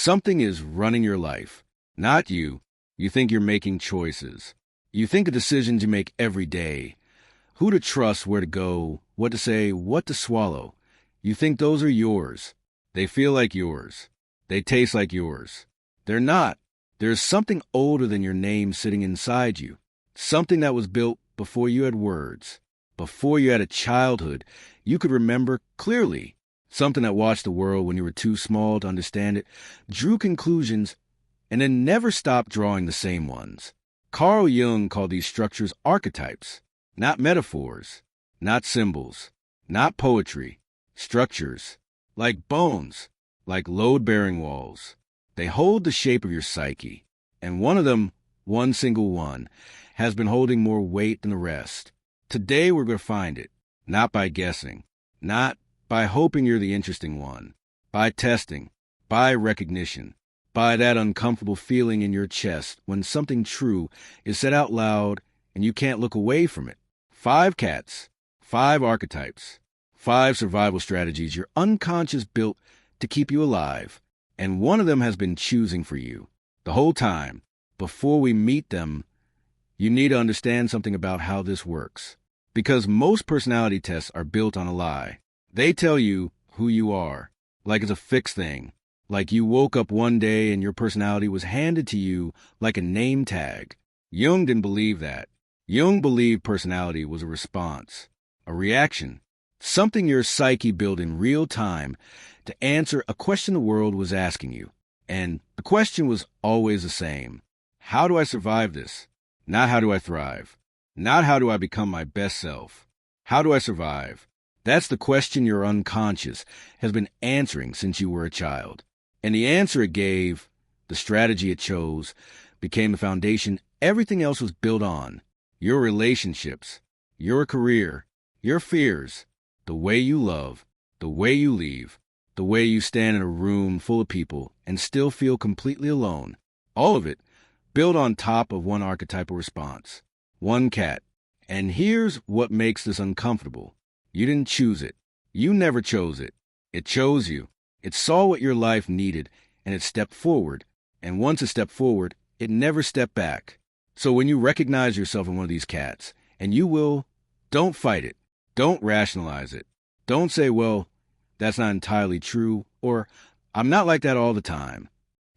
Something is running your life, not you. You think you're making choices. You think of decisions you make every day. Who to trust, where to go, what to say, what to swallow. You think those are yours. They feel like yours. They taste like yours. They're not. There's something older than your name sitting inside you. Something that was built before you had words. Before you had a childhood you could remember clearly. Something that watched the world when you were too small to understand it, drew conclusions, and then never stopped drawing the same ones. Carl Jung called these structures archetypes, not metaphors, not symbols, not poetry, structures, like bones, like load-bearing walls. They hold the shape of your psyche, and one of them, one single one, has been holding more weight than the rest. Today we're going to find it, not by guessing, not by hoping you're the interesting one, by testing, by recognition, by that uncomfortable feeling in your chest when something true is said out loud and you can't look away from it. 5 cats, 5 archetypes, 5 survival strategies your unconscious built to keep you alive, and one of them has been choosing for you. The whole time, before we meet them, you need to understand something about how this works. Because most personality tests are built on a lie. They tell you who you are, like it's a fixed thing. Like you woke up one day and your personality was handed to you like a name tag. Jung didn't believe that. Jung believed personality was a response, a reaction, something your psyche built in real time to answer a question the world was asking you. And the question was always the same. How do I survive this? Not how do I thrive? Not how do I become my best self? How do I survive? That's the question your unconscious has been answering since you were a child. And the answer it gave, the strategy it chose, became the foundation everything else was built on. Your relationships, your career, your fears, the way you love, the way you leave, the way you stand in a room full of people and still feel completely alone. All of it built on top of one archetypal response. One cat. And here's what makes this uncomfortable. You didn't choose it. You never chose it. It chose you. It saw what your life needed, and it stepped forward. And once it stepped forward, it never stepped back. So when you recognize yourself in one of these cats, and you will, don't fight it. Don't rationalize it. Don't say, well, that's not entirely true, or I'm not like that all the time.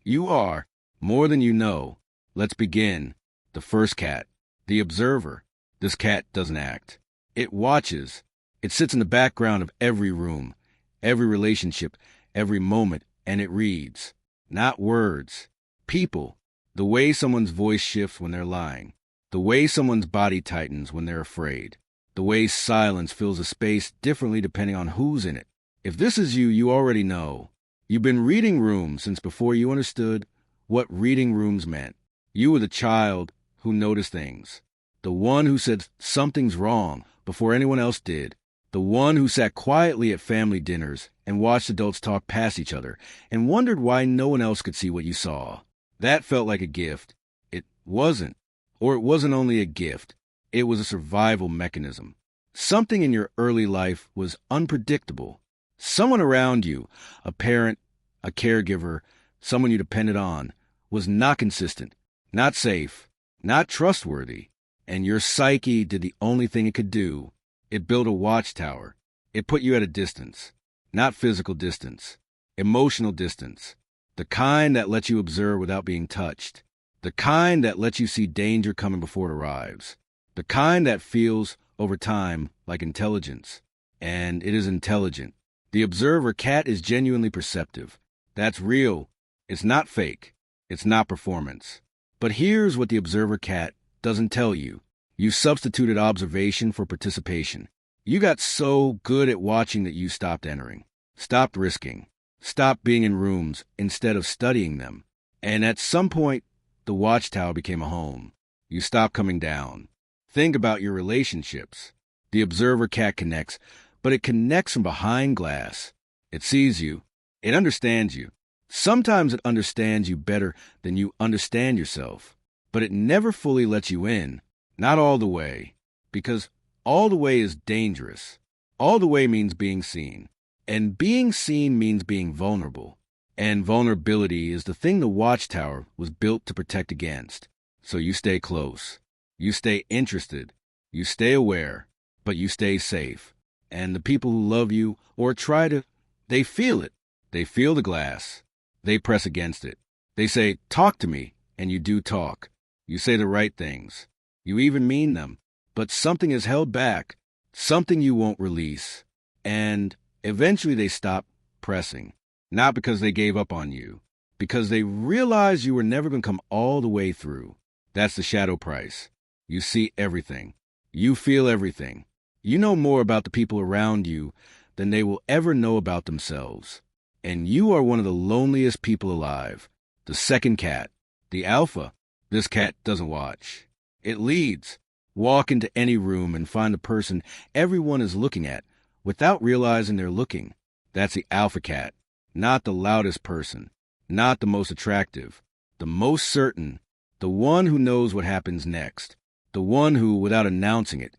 You are, more than you know. Let's begin. The first cat, the observer. This cat doesn't act. It watches. It sits in the background of every room, every relationship, every moment, and it reads. Not words. People. The way someone's voice shifts when they're lying. The way someone's body tightens when they're afraid. The way silence fills a space differently depending on who's in it. If this is you, you already know. You've been reading rooms since before you understood what reading rooms meant. You were the child who noticed things. The one who said something's wrong before anyone else did. The one who sat quietly at family dinners and watched adults talk past each other and wondered why no one else could see what you saw. That felt like a gift. It wasn't. Or it wasn't only a gift. It was a survival mechanism. Something in your early life was unpredictable. Someone around you, a parent, a caregiver, someone you depended on, was not consistent, not safe, not trustworthy. And your psyche did the only thing it could do. It built a watchtower. It put you at a distance. Not physical distance. Emotional distance. The kind that lets you observe without being touched. The kind that lets you see danger coming before it arrives. The kind that feels, over time, like intelligence. And it is intelligent. The observer cat is genuinely perceptive. That's real. It's not fake. It's not performance. But here's what the observer cat doesn't tell you. You substituted observation for participation. You got so good at watching that you stopped entering, stopped risking, stopped being in rooms instead of studying them. And at some point, the watchtower became a home. You stopped coming down. Think about your relationships. The observer cat connects, but it connects from behind glass. It sees you. It understands you. Sometimes it understands you better than you understand yourself. But it never fully lets you in. Not all the way. Because all the way is dangerous. All the way means being seen. And being seen means being vulnerable. And vulnerability is the thing the watchtower was built to protect against. So you stay close. You stay interested. You stay aware, but you stay safe. And the people who love you or try to, they feel it. They feel the glass. They press against it. They say, talk to me, and you do talk. You say the right things. You even mean them. But something is held back, something you won't release. And eventually they stop pressing. Not because they gave up on you, because they realized you were never going to come all the way through. That's the shadow price. You see everything. You feel everything. You know more about the people around you than they will ever know about themselves. And you are one of the loneliest people alive. The second cat, the alpha. This cat doesn't watch. It leads. Walk into any room and find the person everyone is looking at without realizing they're looking. That's the alpha cat. Not the loudest person, not the most attractive, the most certain, the one who knows what happens next, the one who, without announcing it,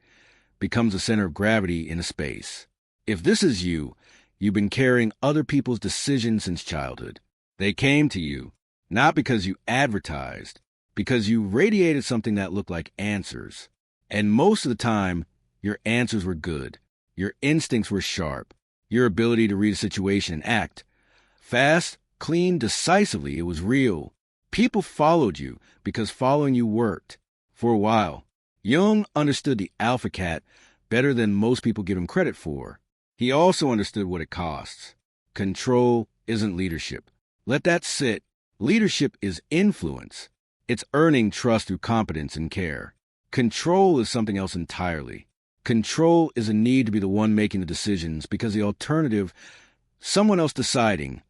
becomes the center of gravity in a space. If this is you, you've been carrying other people's decisions since childhood. They came to you, not because you advertised, because you radiated something that looked like answers. And most of the time, your answers were good. Your instincts were sharp. Your ability to read a situation and act. Fast, clean, decisively, it was real. People followed you because following you worked. For a while, Jung understood the alpha cat better than most people give him credit for. He also understood what it costs. Control isn't leadership. Let that sit. Leadership is influence. It's earning trust through competence and care. Control is something else entirely. Control is a need to be the one making the decisions because the alternative, someone else deciding,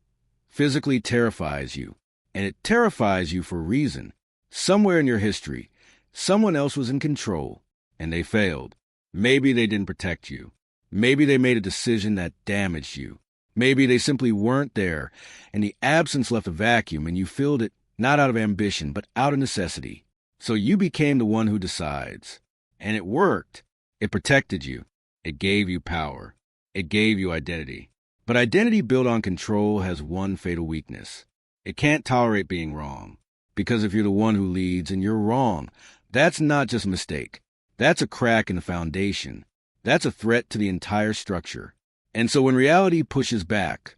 physically terrifies you. And it terrifies you for a reason. Somewhere in your history, someone else was in control, and they failed. Maybe they didn't protect you. Maybe they made a decision that damaged you. Maybe they simply weren't there, and the absence left a vacuum, and you filled it not out of ambition, but out of necessity. So you became the one who decides. And it worked. It protected you. It gave you power. It gave you identity. But identity built on control has one fatal weakness. It can't tolerate being wrong. Because if you're the one who leads and you're wrong, that's not just a mistake. That's a crack in the foundation. That's a threat to the entire structure. And so when reality pushes back,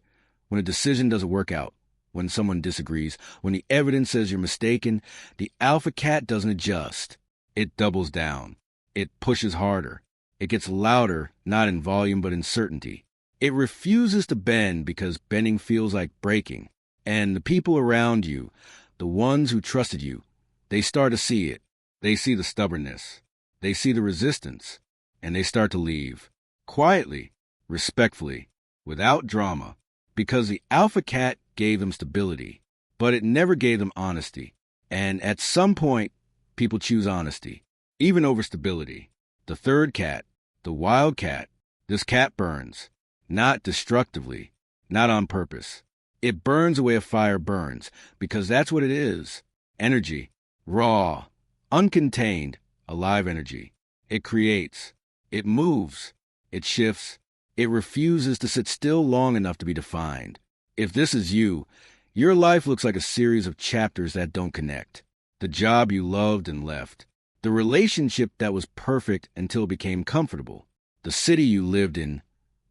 when a decision doesn't work out, when someone disagrees, when the evidence says you're mistaken, the alpha cat doesn't adjust. It doubles down. It pushes harder. It gets louder, not in volume but in certainty. It refuses to bend because bending feels like breaking. And the people around you, the ones who trusted you, they start to see it. They see the stubbornness. They see the resistance. And they start to leave. Quietly, respectfully, without drama. Because the alpha cat gave them stability. But it never gave them honesty. And at some point, people choose honesty, even over stability. The third cat, the wild cat, this cat burns. Not destructively, not on purpose. It burns the way a fire burns, because that's what it is. Energy, raw, uncontained, alive energy. It creates, it moves, it shifts, it refuses to sit still long enough to be defined. If this is you, your life looks like a series of chapters that don't connect. The job you loved and left. The relationship that was perfect until it became comfortable. The city you lived in.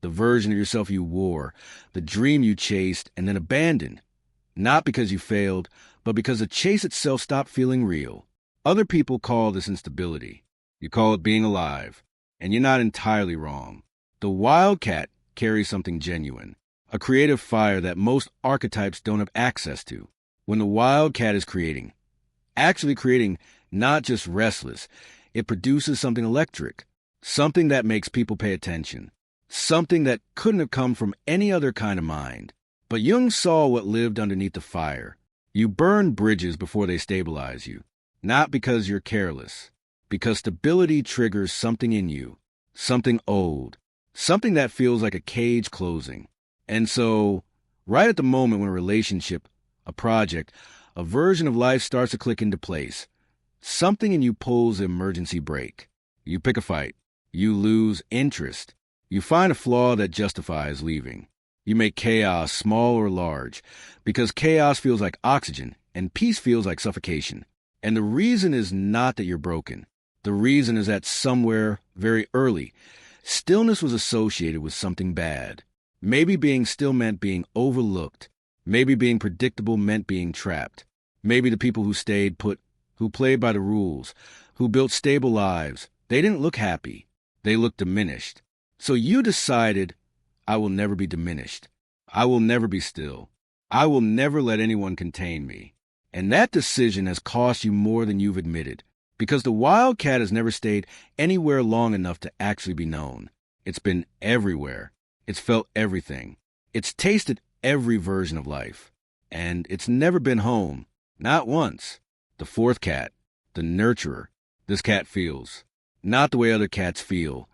The version of yourself you wore, the dream you chased and then abandoned. Not because you failed, but because the chase itself stopped feeling real. Other people call this instability. You call it being alive, and you're not entirely wrong. The wildcat carries something genuine, a creative fire that most archetypes don't have access to. When the wildcat is creating, actually creating not just restless, it produces something electric, something that makes people pay attention. Something that couldn't have come from any other kind of mind. But Jung saw what lived underneath the fire. You burn bridges before they stabilize you. Not because you're careless. Because stability triggers something in you. Something old. Something that feels like a cage closing. And so, right at the moment when a relationship, a project, a version of life starts to click into place, something in you pulls the emergency brake. You pick a fight. You lose interest. You find a flaw that justifies leaving. You make chaos small or large, because chaos feels like oxygen and peace feels like suffocation. And the reason is not that you're broken. The reason is that somewhere, very early, stillness was associated with something bad. Maybe being still meant being overlooked. Maybe being predictable meant being trapped. Maybe the people who stayed put, who played by the rules, who built stable lives, they didn't look happy. They looked diminished. So you decided, I will never be diminished. I will never be still. I will never let anyone contain me. And that decision has cost you more than you've admitted, because the wildcat has never stayed anywhere long enough to actually be known. It's been everywhere. It's felt everything. It's tasted every version of life. And it's never been home. Not once. The fourth cat, the nurturer, this cat feels. Not the way other cats feel.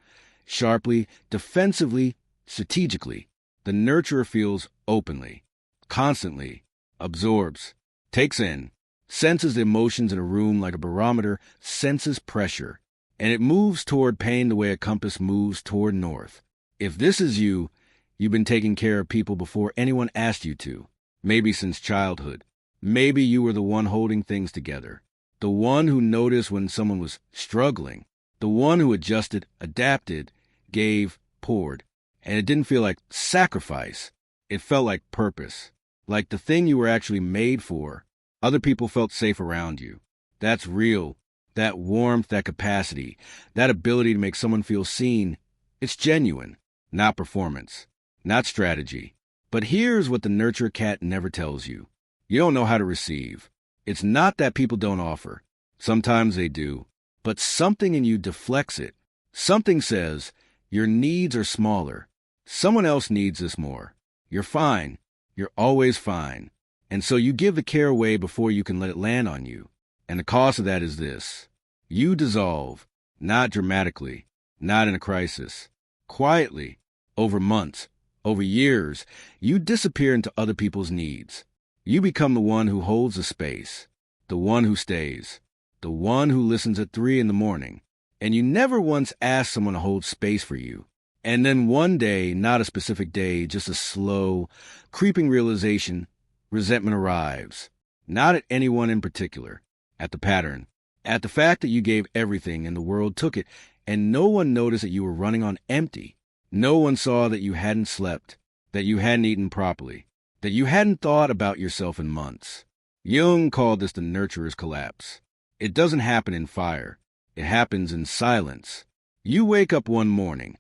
Sharply, defensively, strategically. The nurturer feels openly, constantly, absorbs, takes in, senses the emotions in a room like a barometer senses pressure, and it moves toward pain the way a compass moves toward north. If this is you, you've been taking care of people before anyone asked you to, maybe since childhood. Maybe you were the one holding things together, the one who noticed when someone was struggling, the one who adjusted, adapted, gave, poured. And it didn't feel like sacrifice. It felt like purpose, like the thing you were actually made for. Other people felt safe around you. That's real. That warmth, that capacity, that ability to make someone feel seen, it's genuine, not performance, not strategy. But here's what the nurture cat never tells you. You don't know how to receive. It's not that people don't offer. Sometimes they do. But something in you deflects it. Something says, your needs are smaller. Someone else needs this more. You're fine. You're always fine. And so you give the care away before you can let it land on you. And the cost of that is this. You dissolve, not dramatically, not in a crisis. Quietly, over months, over years, you disappear into other people's needs. You become the one who holds the space, the one who stays, the one who listens at 3 a.m. And you never once asked someone to hold space for you. And then one day, not a specific day, just a slow, creeping realization, resentment arrives. Not at anyone in particular, at the pattern, at the fact that you gave everything and the world took it, and no one noticed that you were running on empty. No one saw that you hadn't slept, that you hadn't eaten properly, that you hadn't thought about yourself in months. Jung called this the nurturer's collapse. It doesn't happen in fire. It happens in silence. You wake up one morning,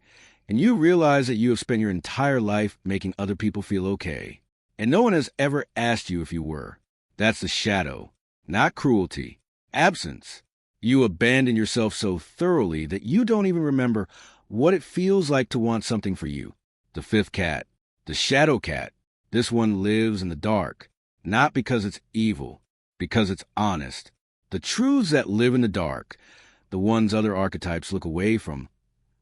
and you realize that you have spent your entire life making other people feel okay. And no one has ever asked you if you were. That's the shadow, not cruelty, absence. You abandon yourself so thoroughly that you don't even remember what it feels like to want something for you. The fifth cat, the shadow cat. This one lives in the dark, not because it's evil, because it's honest. The truths that live in the dark, the ones other archetypes look away from,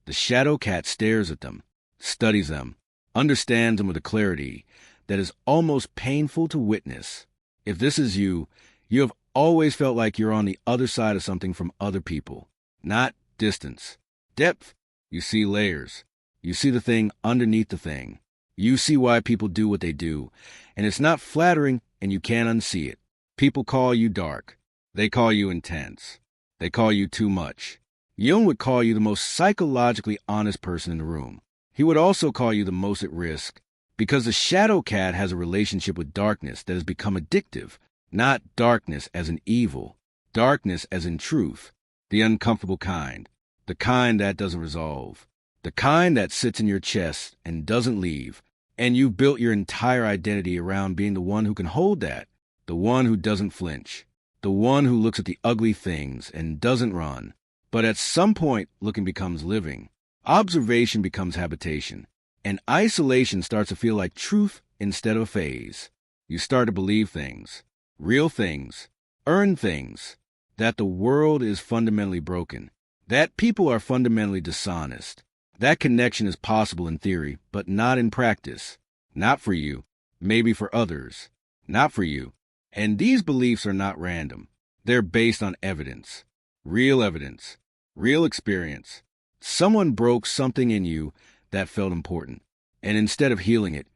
the shadow cat stares at them, studies them, understands them with a clarity that is almost painful to witness. If this is you, you have always felt like you're on the other side of something from other people, not distance. Depth, you see layers. You see the thing underneath the thing. You see why people do what they do, and it's not flattering and you can't unsee it. People call you dark. They call you intense. They call you too much. Jung would call you the most psychologically honest person in the room. He would also call you the most at risk, because the shadow cat has a relationship with darkness that has become addictive, not darkness as in evil, darkness as in truth, the uncomfortable kind, the kind that doesn't resolve, the kind that sits in your chest and doesn't leave, and you've built your entire identity around being the one who can hold that, the one who doesn't flinch, the one who looks at the ugly things and doesn't run. But at some point, looking becomes living. Observation becomes habitation. And isolation starts to feel like truth instead of a phase. You start to believe things, real things, earn things, that the world is fundamentally broken, that people are fundamentally dishonest. That connection is possible in theory, but not in practice. Not for you, maybe for others, not for you. And these beliefs are not random. They're based on evidence, real experience. Someone broke something in you that felt important, and instead of healing it,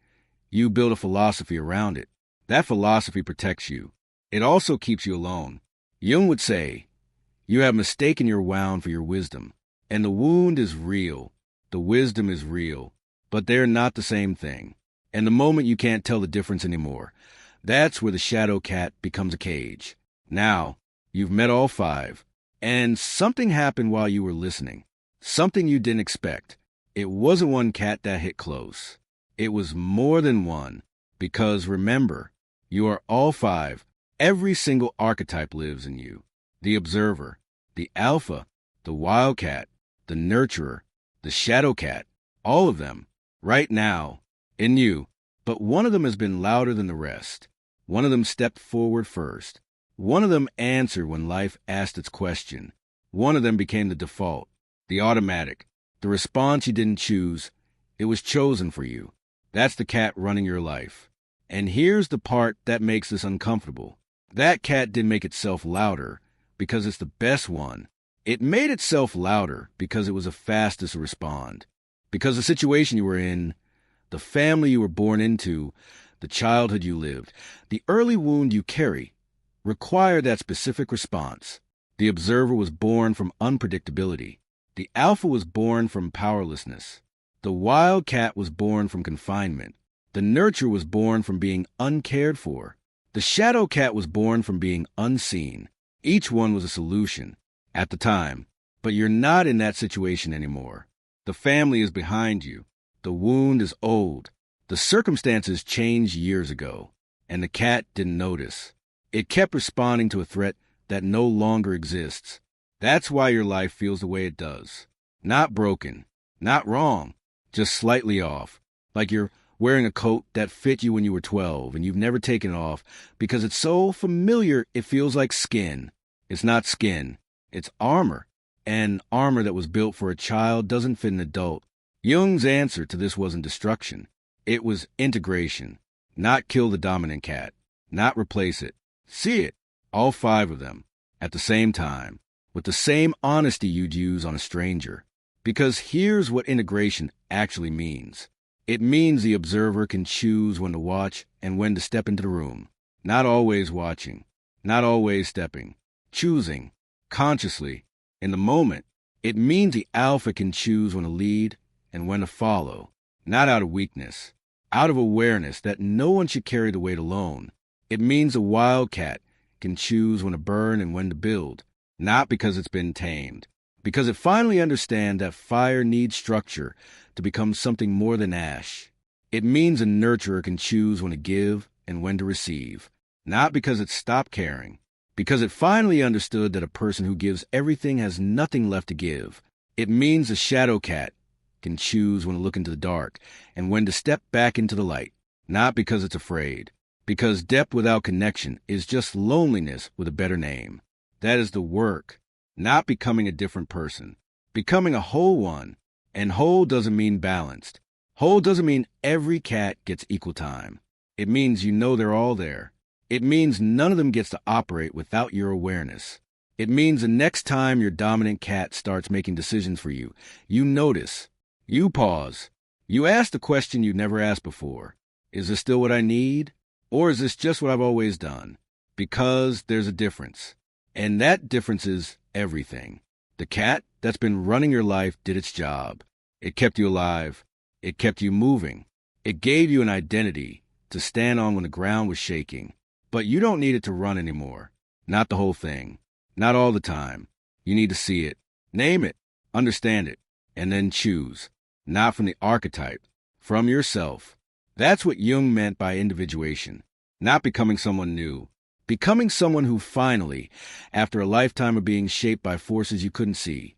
You build a philosophy around it. That philosophy protects you. It also keeps you alone. Jung would say, you have mistaken your wound for your wisdom, and the wound is real. The wisdom is real, but they're not the same thing. And the moment you can't tell the difference anymore, that's where the shadow cat becomes a cage. Now, you've met all five, and something happened while you were listening. Something you didn't expect. It wasn't one cat that hit close. It was more than one, because remember, you are all five. Every single archetype lives in you. The observer, the alpha, the wildcat, the nurturer, the shadow cat, all of them, right now, in you. But one of them has been louder than the rest. One of them stepped forward first. One of them answered when life asked its question. One of them became the default, the automatic, the response you didn't choose. It was chosen for you. That's the cat running your life. And here's the part that makes this uncomfortable. That cat didn't make itself louder because it's the best one. It made itself louder because it was the fastest to respond. Because the situation you were in, the family you were born into, the childhood you lived, the early wound you carry, required that specific response. The observer was born from unpredictability. The alpha was born from powerlessness. The wildcat was born from confinement. The nurturer was born from being uncared for. The shadow cat was born from being unseen. Each one was a solution at the time, but you're not in that situation anymore. The family is behind you. The wound is old. The circumstances changed years ago, and the cat didn't notice. It kept responding to a threat that no longer exists. That's why your life feels the way it does. Not broken, not wrong, just slightly off, like you're wearing a coat that fit you when you were 12 and you've never taken it off because it's so familiar it feels like skin. It's not skin, it's armor. And armor that was built for a child doesn't fit an adult. Jung's answer to this wasn't destruction. It was integration. Not kill the dominant cat. Not replace it. See it, all five of them, at the same time, with the same honesty you'd use on a stranger. Because here's what integration actually means. It means the observer can choose when to watch and when to step into the room. Not always watching, not always stepping. Choosing, consciously, in the moment. It means the alpha can choose when to lead and when to follow. Not out of weakness, out of awareness that no one should carry the weight alone. It means the wildcat can choose when to burn and when to build. Not because it's been tamed. Because it finally understands that fire needs structure to become something more than ash. It means a nurturer can choose when to give and when to receive. Not because it stopped caring. Because it finally understood that a person who gives everything has nothing left to give. It means a shadow cat can choose when to look into the dark and when to step back into the light. Not because it's afraid. Because depth without connection is just loneliness with a better name. That is the work. Not becoming a different person. Becoming a whole one. And whole doesn't mean balanced. Whole doesn't mean every cat gets equal time. It means you know they're all there. It means none of them gets to operate without your awareness. It means the next time your dominant cat starts making decisions for you, you notice. You pause. You ask the question you never asked before. Is this still what I need? Or is this just what I've always done? Because there's a difference. And that difference is everything. The cat that's been running your life did its job. It kept you alive. It kept you moving. It gave you an identity to stand on when the ground was shaking. But you don't need it to run anymore. Not the whole thing. Not all the time. You need to see it. Name it. Understand it. And then choose. Not from the archetype. From yourself. That's what Jung meant by individuation. Not becoming someone new. Becoming someone who finally, after a lifetime of being shaped by forces you couldn't see,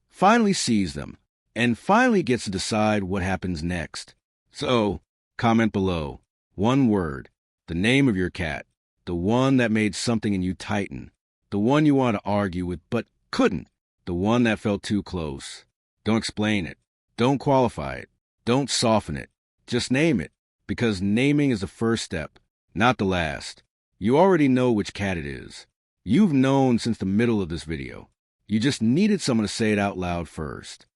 finally sees them, and finally gets to decide what happens next. So, comment below. One word. The name of your cat. The one that made something in you tighten. The one you want to argue with but couldn't. The one that felt too close. Don't explain it. Don't qualify it. Don't soften it. Just name it. Because naming is the first step, not the last. You already know which cat it is. You've known since the middle of this video. You just needed someone to say it out loud first.